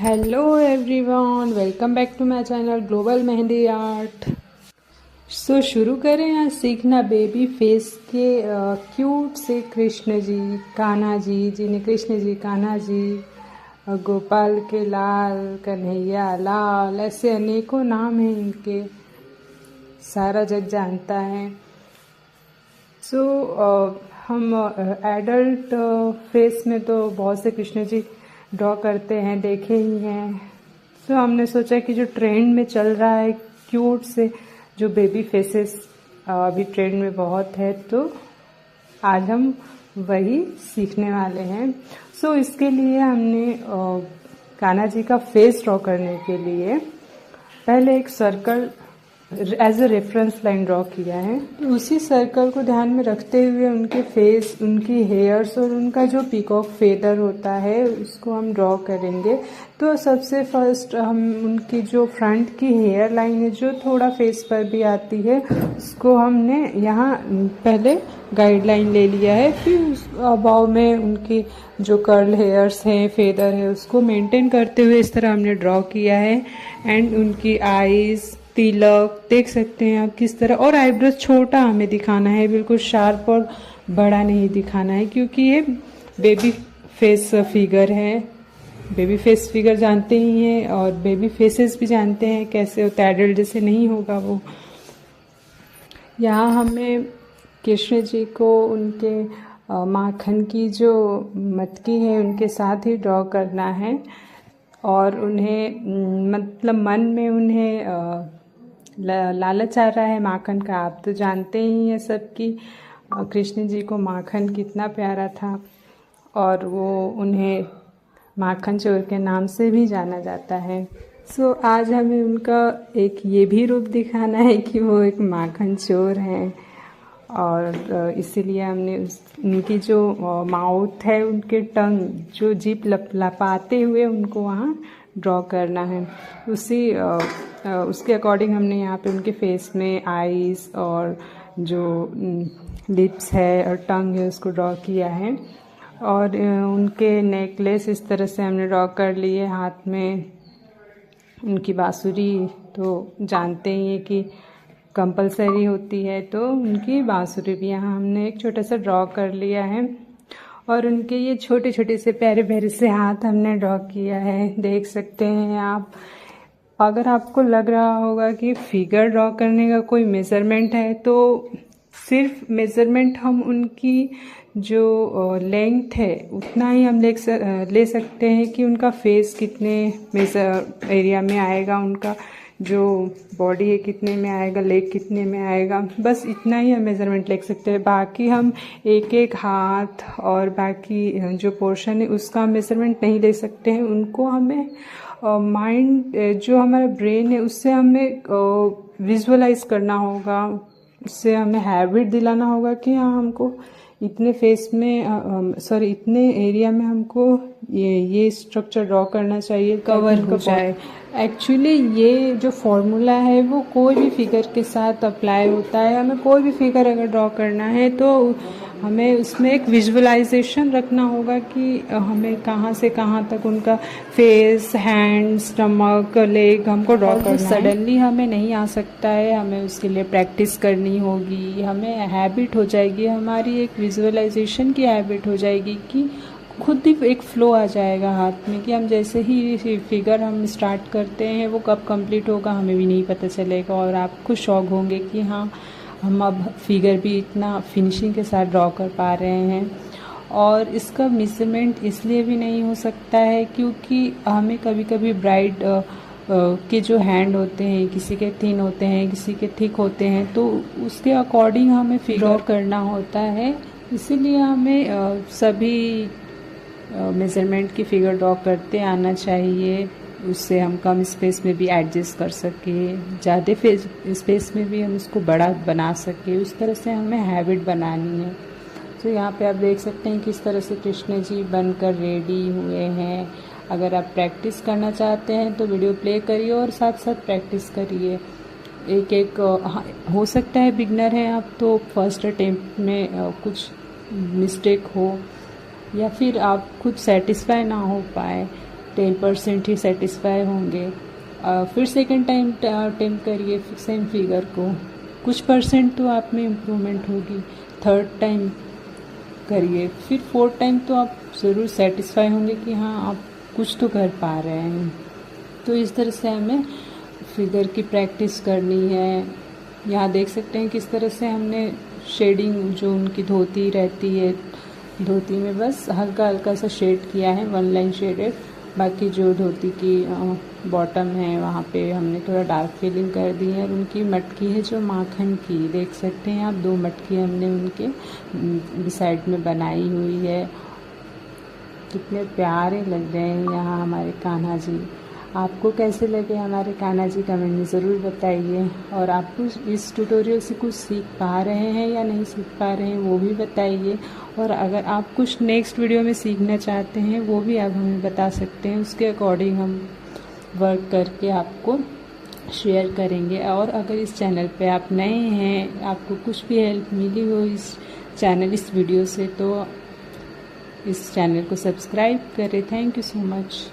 Hello everyone, welcome back to my channel global mehndi art. So शुरू करें आज सीखना बेबी फेस के क्यूट से कृष्ण जी, कान्हा जी, जिन्हें कृष्ण जी, कान्हा जी, गोपाल के लाल, कन्हैया लाल, ऐसे अनेकों नाम हैं इनके, सारा जग जानता है। सो हम एडल्ट फेस में तो बहुत से कृष्ण जी ड्रॉ करते हैं, देखे ही हैं। सो हमने सोचा कि जो ट्रेंड में चल रहा है क्यूट से जो बेबी फेसेस अभी ट्रेंड में बहुत है, तो आज हम वही सीखने वाले हैं। सो इसके लिए हमने कान्हा जी का फेस ड्रॉ करने के लिए पहले एक circle as a reference line draw किया है। तो उसी सर्कल को ध्यान में रखते हुए उनके फेस, उनकी हेयर्स और उनका जो पीकॉक फेदर होता है उसको हम ड्रॉ करेंगे। तो सबसे फर्स्ट हम उनकी जो फ्रंट की हेयर लाइन है जो थोड़ा फेस पर भी आती है, उसको हमने यहाँ पहले गाइडलाइन ले लिया है। फिर उस अबाव में उनकी जो कर्ल हेयर्स हैं, फेदर है, उसको मेंटेन करते हुए इस तरह हमने ड्रॉ किया है। एंड उनकी आईज, तिलक देख सकते हैं आप किस तरह, और आईब्रोज छोटा हमें दिखाना है, बिल्कुल शार्प और बड़ा नहीं दिखाना है, क्योंकि ये बेबी फेस फिगर है। बेबी फेस फिगर जानते ही हैं और बेबी फेसेस भी जानते हैं कैसे होता है, एडल्ट जैसे नहीं होगा वो। यहाँ हमें कृष्ण जी को उनके माखन की जो मटकी है उनके साथ ही ड्रॉ करना है, और उन्हें मतलब मन में उन्हें लालच आ रहा है माखन का। आप तो जानते ही हैं सबकी कृष्ण जी को माखन कितना प्यारा था, और वो उन्हें माखन चोर के नाम से भी जाना जाता है। सो आज हमें उनका एक ये भी रूप दिखाना है कि वो एक माखन चोर हैं, और इसीलिए हमने उनकी जो माउथ है, उनके टंग, जो जीभ लपाते हुए उनको वहाँ ड्रॉ करना है। उसके अकॉर्डिंग हमने यहाँ पे उनके फेस में आईज और जो लिप्स है और टंग है उसको ड्रॉ किया है। और उनके नेकलेस इस तरह से हमने ड्रॉ कर लिए। हाथ में उनकी बांसुरी तो जानते ही हैं कि कंपलसरी होती है, तो उनकी बांसुरी भी यहाँ हमने एक छोटा सा ड्रॉ कर लिया है। और उनके ये छोटे छोटे से प्यारे प्यारे से हाथ हमने ड्रॉ किया है, देख सकते हैं आप। अगर आपको लग रहा होगा कि फिगर ड्रॉ करने का कोई मेज़रमेंट है, तो सिर्फ मेज़रमेंट हम उनकी जो लेंथ है उतना ही हम ले सकते हैं कि उनका फेस कितने मेजर एरिया में आएगा, उनका जो बॉडी है कितने में आएगा, लेग कितने में आएगा, बस इतना ही हम मेज़रमेंट ले सकते हैं। बाकी हम एक एक हाथ और बाकी जो पोर्शन है उसका मेज़रमेंट नहीं ले सकते हैं। उनको हमें माइंड, जो हमारा ब्रेन है, उससे हमें विजुअलाइज करना होगा, उससे हमें हैबिट दिलाना होगा कि हाँ हमको इतने फेस में इतने एरिया में हमको ये स्ट्रक्चर ड्रॉ करना चाहिए, कवर हो जाए। एक्चुअली ये जो फॉर्मूला है वो कोई भी फिगर के साथ अप्लाई होता है। हमें कोई भी फिगर अगर ड्रॉ करना है तो हमें उसमें एक विजुअलाइजेशन रखना होगा कि हमें कहाँ से कहाँ तक उनका फेस, हैंड, स्टमक, लेग हमको ड्रॉ करना है। सडनली हमें नहीं आ सकता है, हमें उसके लिए प्रैक्टिस करनी होगी, हमें हैबिट हो जाएगी, हमारी एक विजुअलाइजेशन की हैबिट हो जाएगी कि खुद ही एक फ्लो आ जाएगा हाथ में, कि हम जैसे ही फिगर हम स्टार्ट करते हैं वो कब कंप्लीट होगा हमें भी नहीं पता चलेगा, और आप खुद शॉक होंगे कि हाँ हम अब फिगर भी इतना फिनिशिंग के साथ ड्रॉ कर पा रहे हैं। और इसका मेजरमेंट इसलिए भी नहीं हो सकता है क्योंकि हमें कभी कभी ब्राइड के जो हैंड होते हैं, किसी के थिन होते हैं, किसी के थिक होते हैं, तो उसके अकॉर्डिंग हमें फिगर ड्रॉ करना होता है। इसीलिए हमें सभी मेज़रमेंट की फिगर ड्रॉ करते आना चाहिए, उससे हम कम स्पेस में भी एडजस्ट कर सकें, ज़्यादा स्पेस में भी हम उसको बड़ा बना सकें। उस तरह से हमें हैबिट बनानी है। तो यहाँ पे आप देख सकते हैं किस तरह से कृष्ण जी बनकर रेडी हुए हैं। अगर आप प्रैक्टिस करना चाहते हैं तो वीडियो प्ले करिए और साथ साथ प्रैक्टिस करिए। एक एक हो सकता है बिगनर हैं आप तो फर्स्ट अटेम्प्ट में कुछ मिस्टेक हो, या फिर आप खुद सेटिस्फाई ना हो पाए, 10% ही सेटिस्फाई होंगे। फिर सेकंड टाइम अटेम्प्ट करिए सेम फिगर को, कुछ परसेंट तो आप में इम्प्रूवमेंट होगी। थर्ड टाइम करिए, फिर फोर्थ टाइम तो आप ज़रूर सेटिस्फाई होंगे कि हाँ आप कुछ तो कर पा रहे हैं। तो इस तरह से हमें फिगर की प्रैक्टिस करनी है। यहाँ देख सकते हैं किस तरह से हमने शेडिंग, जो उनकी धोती रहती है, धोती में बस हल्का हल्का सा शेड किया है, वन लाइन शेडेड। बाकी जो धोती की बॉटम है वहाँ पे हमने थोड़ा डार्क फिलिंग कर दी है। और उनकी मटकी है जो माखन की, देख सकते हैं आप, 2 मटकी हमने उनके साइड में बनाई हुई है। कितने प्यारे लग रहे हैं यहाँ हमारे कान्हा जी। आपको कैसे लगे हमारे कान्हा जी कमेंट में ज़रूर बताइए। और आप इस ट्यूटोरियल से कुछ सीख पा रहे हैं या नहीं सीख पा रहे हैं वो भी बताइए। और अगर आप कुछ नेक्स्ट वीडियो में सीखना चाहते हैं वो भी आप हमें बता सकते हैं, उसके अकॉर्डिंग हम वर्क करके आपको शेयर करेंगे। और अगर इस चैनल पे आप नए हैं, आपको कुछ भी हेल्प मिली हो इस वीडियो से, तो इस चैनल को सब्सक्राइब करें। Thank you so much.